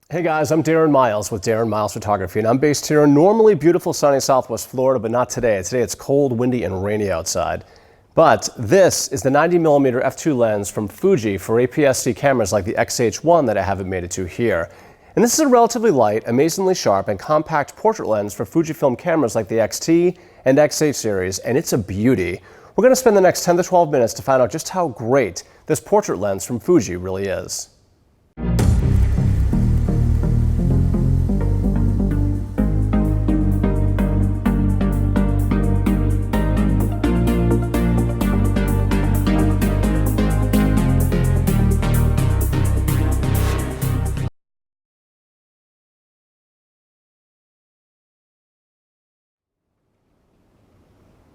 Hey guys, I'm Darren Miles with Darren Miles Photography, and I'm based here in normally beautiful sunny Southwest Florida, but not today. Today it's cold, windy, and rainy outside. But this is the 90mm f2 lens from Fuji for APS-C cameras like the XH1 that I haven't made it to here. And this is a relatively light, amazingly sharp, and compact portrait lens for FujiFilm cameras like the XT and X8 series, and it's a beauty. We're going to spend the next 10 to 12 minutes to find out just how great this portrait lens from Fuji really is.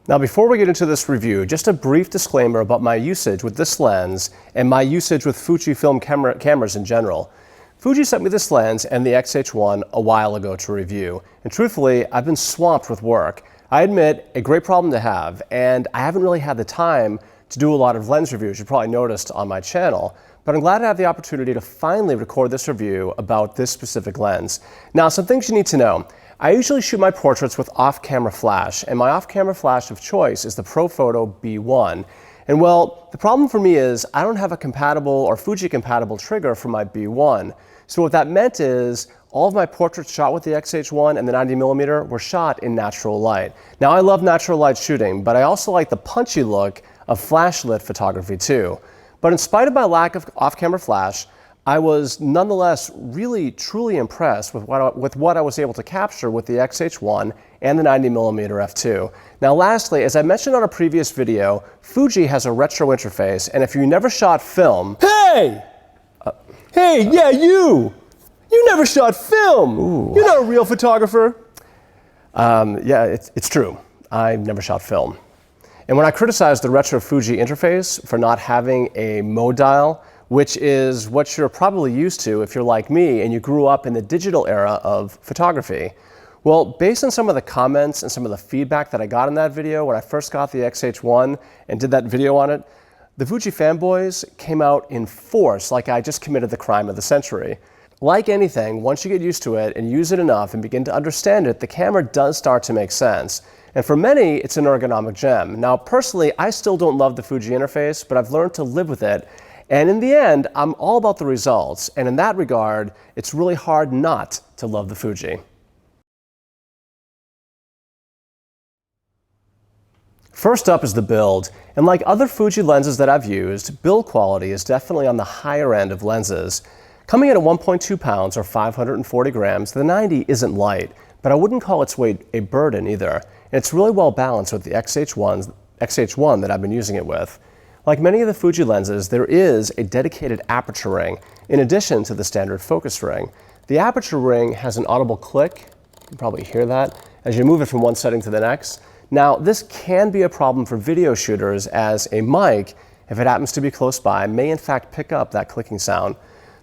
Now, before we get into this review, just a brief disclaimer about my usage with this lens and my usage with FujiFilm cameras in general. Fuji sent me this lens and the XH1 a while ago to review, and truthfully, I've been swamped with work. I admit, a great problem to have, and I haven't really had the time to do a lot of lens reviews, you probably noticed on my channel, but I'm glad to have the opportunity to finally record this review about this specific lens. Now, some things you need to know. I usually shoot my portraits with off-camera flash, and my off-camera flash of choice is the ProPhoto B1. And well, the problem for me is I don't have a compatible or Fuji-compatible trigger for my B1. So what that meant is all of my portraits shot with the XH1 and the 90mm were shot in natural light. Now, I love natural light shooting, but I also like the punchy look of flash-lit photography too. But in spite of my lack of off-camera flash, I was nonetheless really truly impressed with what I was able to capture with the XH1 and the 90mm f2. Now lastly, as I mentioned on a previous video, Fuji has a retro interface, and if you never shot film... Hey! Yeah, you! You never shot film! Ooh. You're not a real photographer! Yeah, it's true. I never shot film. And when I criticized the retro Fuji interface for not having a mode dial, which is what you're probably used to if you're like me and you grew up in the digital era of photography. Well, based on some of the comments and some of the feedback that I got in that video when I first got the XH1 and did that video on it, the Fuji fanboys came out in force like I just committed the crime of the century. Like anything, once you get used to it and use it enough and begin to understand it, the camera does start to make sense. And for many, it's an ergonomic gem. Now, personally, I still don't love the Fuji interface, but I've learned to live with it. And in the end, I'm all about the results. And in that regard, it's really hard not to love the Fuji. First up is the build. And like other Fuji lenses that I've used, build quality is definitely on the higher end of lenses. Coming in at 1.2 pounds or 540 grams, the 90 isn't light, but I wouldn't call its weight a burden either. And it's really well balanced with the XH1 that I've been using it with. Like many of the Fuji lenses, there is a dedicated aperture ring in addition to the standard focus ring. The aperture ring has an audible click, you can probably hear that, as you move it from one setting to the next. Now, this can be a problem for video shooters, as a mic, if it happens to be close by, may in fact pick up that clicking sound.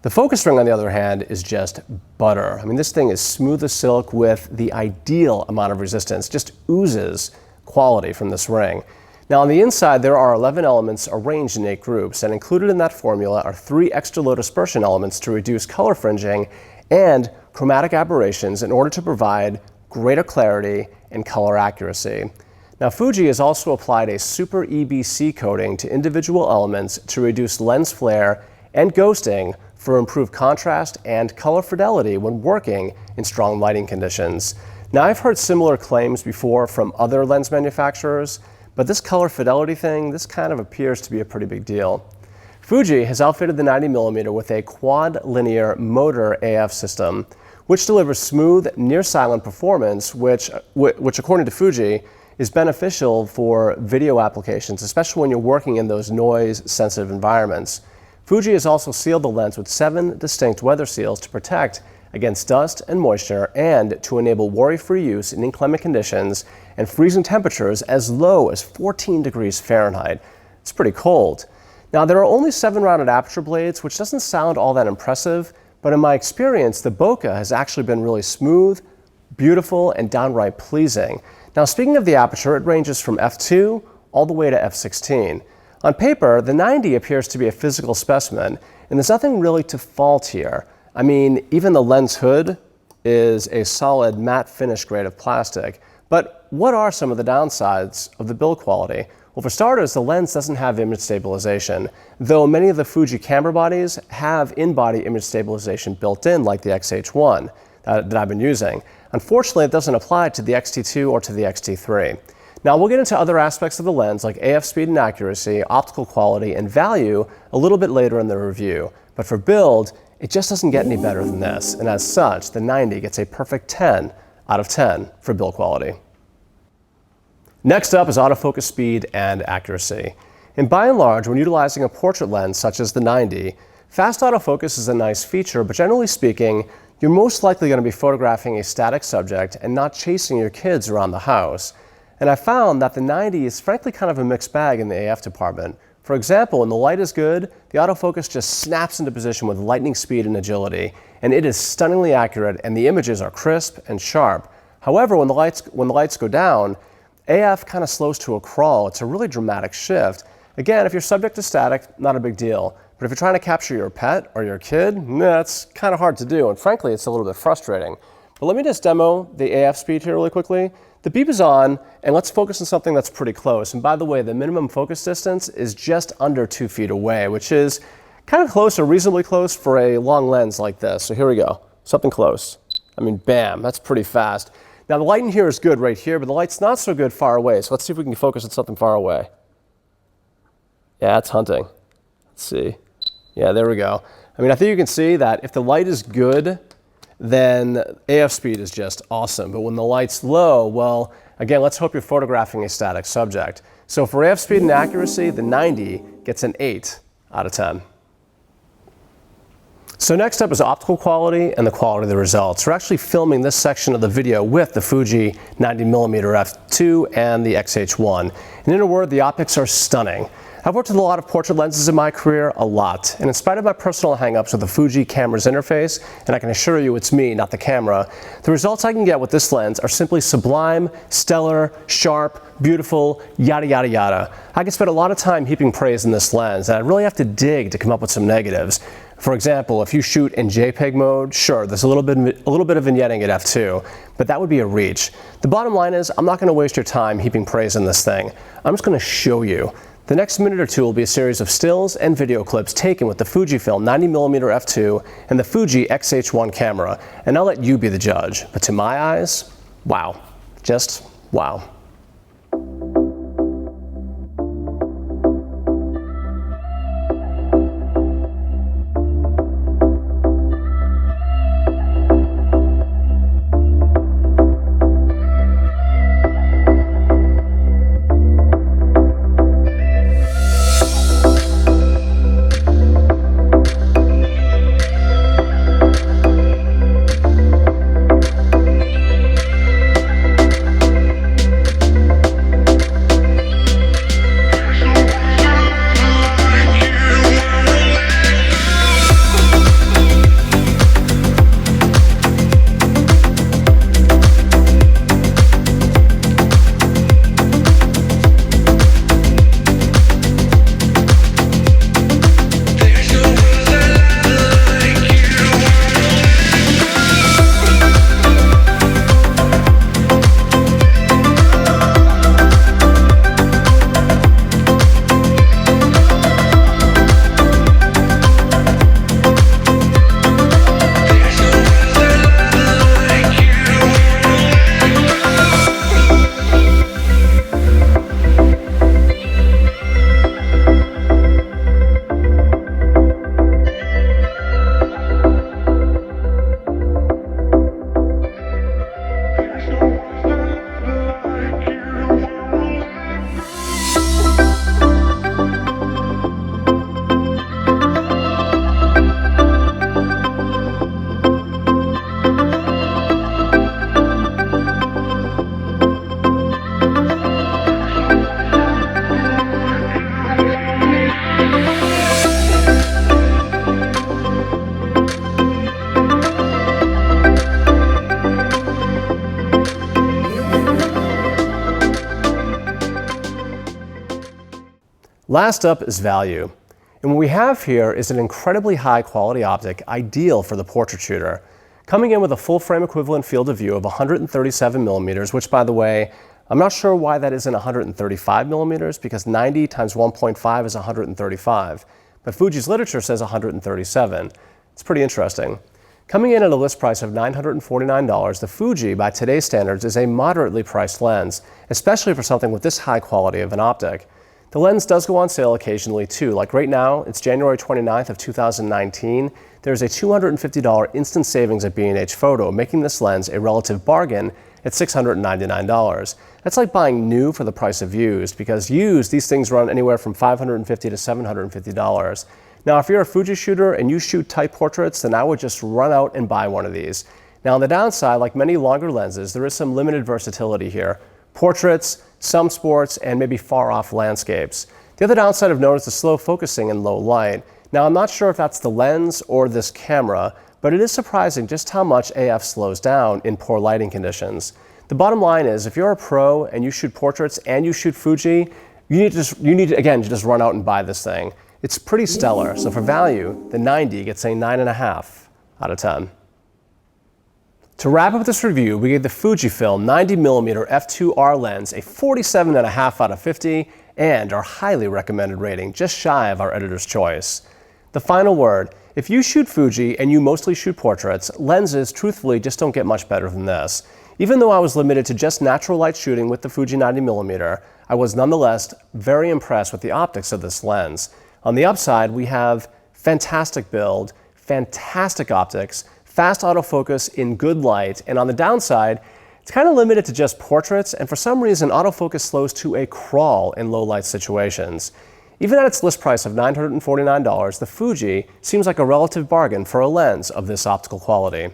The focus ring, on the other hand, is just butter. I mean, this thing is smooth as silk with the ideal amount of resistance, just oozes quality from this ring. Now on the inside, there are 11 elements arranged in 8 groups, and included in that formula are 3 extra low dispersion elements to reduce color fringing and chromatic aberrations in order to provide greater clarity and color accuracy. Now Fuji has also applied a super EBC coating to individual elements to reduce lens flare and ghosting for improved contrast and color fidelity when working in strong lighting conditions. Now I've heard similar claims before from other lens manufacturers, but this color fidelity thing, this kind of appears to be a pretty big deal. Fuji has outfitted the 90mm with a quad linear motor AF system, which delivers smooth, near-silent performance, which according to Fuji, is beneficial for video applications, especially when you're working in those noise-sensitive environments. Fuji has also sealed the lens with 7 distinct weather seals to protect against dust and moisture and to enable worry-free use in inclement conditions and freezing temperatures as low as 14 degrees Fahrenheit. It's pretty cold. Now, there are only 7 rounded aperture blades, which doesn't sound all that impressive, but in my experience, the bokeh has actually been really smooth, beautiful, and downright pleasing. Now, speaking of the aperture, it ranges from f2 all the way to f16. On paper, the 90 appears to be a physical specimen, and there's nothing really to fault here. I mean, even the lens hood is a solid matte finish grade of plastic. But what are some of the downsides of the build quality? Well, for starters, the lens doesn't have image stabilization, though many of the Fuji camera bodies have in-body image stabilization built in, like the X-H1 that I've been using. Unfortunately, it doesn't apply to the X-T2 or to the X-T3. Now, we'll get into other aspects of the lens, like AF speed and accuracy, optical quality, and value a little bit later in the review. But for build, it just doesn't get any better than this, and as such, the 90 gets a perfect 10 out of 10 for build quality. Next up is autofocus speed and accuracy. And by and large, when utilizing a portrait lens such as the 90, fast autofocus is a nice feature, but generally speaking, you're most likely going to be photographing a static subject and not chasing your kids around the house. And I found that the 90 is frankly kind of a mixed bag in the AF department. For example, when the light is good, the autofocus just snaps into position with lightning speed and agility, and it is stunningly accurate and the images are crisp and sharp. However, when the lights go down, AF kind of slows to a crawl. It's a really dramatic shift. Again, if you're subject to static, not a big deal. But if you're trying to capture your pet or your kid, that's kind of hard to do, and frankly, it's a little bit frustrating. But let me just demo the AF speed here really quickly. The beep is on, and let's focus on something that's pretty close. And by the way, the minimum focus distance is just under 2 feet away, which is kind of close or reasonably close for a long lens like this. So here we go, something close. I mean, bam, that's pretty fast. Now the light in here is good right here, but the light's not so good far away. So let's see if we can focus on something far away. Yeah, it's hunting. Let's see. Yeah, there we go. I mean, I think you can see that if the light is good, then AF speed is just awesome. But when the light's low, well, again, let's hope you're photographing a static subject. So for AF speed and accuracy, the 90 gets an 8 out of 10. So next up is optical quality and the quality of the results. We're actually filming this section of the video with the Fuji 90mm f2 and the X-H1. And in a word, the optics are stunning. I've worked with a lot of portrait lenses in my career, a lot. And in spite of my personal hang-ups with the Fuji camera's interface, and I can assure you it's me, not the camera, the results I can get with this lens are simply sublime, stellar, sharp, beautiful, yada yada yada. I can spend a lot of time heaping praise in this lens, and I really have to dig to come up with some negatives. For example, if you shoot in JPEG mode, sure, there's a little bit of vignetting at f2, but that would be a reach. The bottom line is, I'm not going to waste your time heaping praise in this thing. I'm just going to show you. The next minute or two will be a series of stills and video clips taken with the FujiFilm 90mm f2 and the Fuji X-H1 camera, and I'll let you be the judge. But to my eyes, wow, just wow. Last up is value. And what we have here is an incredibly high quality optic, ideal for the portrait shooter. Coming in with a full frame equivalent field of view of 137 millimeters, which by the way, I'm not sure why that isn't 135 millimeters, because 90 times 1.5 is 135. But Fuji's literature says 137. It's pretty interesting. Coming in at a list price of $949, the Fuji, by today's standards, is a moderately priced lens, especially for something with this high quality of an optic. The lens does go on sale occasionally too. Like right now, it's January 29th of 2019. There's a $250 instant savings at B&H Photo, making this lens a relative bargain at $699. That's like buying new for the price of used, because used, these things run anywhere from $550 to $750. Now, if you're a Fuji shooter and you shoot tight portraits, then I would just run out and buy one of these. Now, on the downside, like many longer lenses, there is some limited versatility here. Portraits, some sports, and maybe far-off landscapes. The other downside of note is the slow focusing in low light. Now, I'm not sure if that's the lens or this camera, but it is surprising just how much AF slows down in poor lighting conditions. The bottom line is, if you're a pro and you shoot portraits and you shoot Fuji, you need to again just run out and buy this thing. It's pretty stellar, so for value, the 90 gets a 9.5 out of 10. To wrap up this review, we gave the FujiFilm 90mm f2.R lens a 47.5 out of 50 and our highly recommended rating, just shy of our editor's choice. The final word, if you shoot Fuji and you mostly shoot portraits, lenses truthfully just don't get much better than this. Even though I was limited to just natural light shooting with the Fuji 90mm, I was nonetheless very impressed with the optics of this lens. On the upside, we have fantastic build, fantastic optics, fast autofocus in good light, and on the downside, it's kind of limited to just portraits, and for some reason, autofocus slows to a crawl in low light situations. Even at its list price of $949, the Fuji seems like a relative bargain for a lens of this optical quality.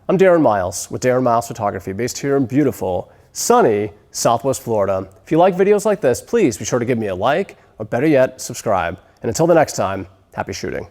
I'm Darren Miles with Darren Miles Photography, based here in beautiful, sunny Southwest Florida. If you like videos like this, please be sure to give me a like, or better yet, subscribe. And until the next time, happy shooting.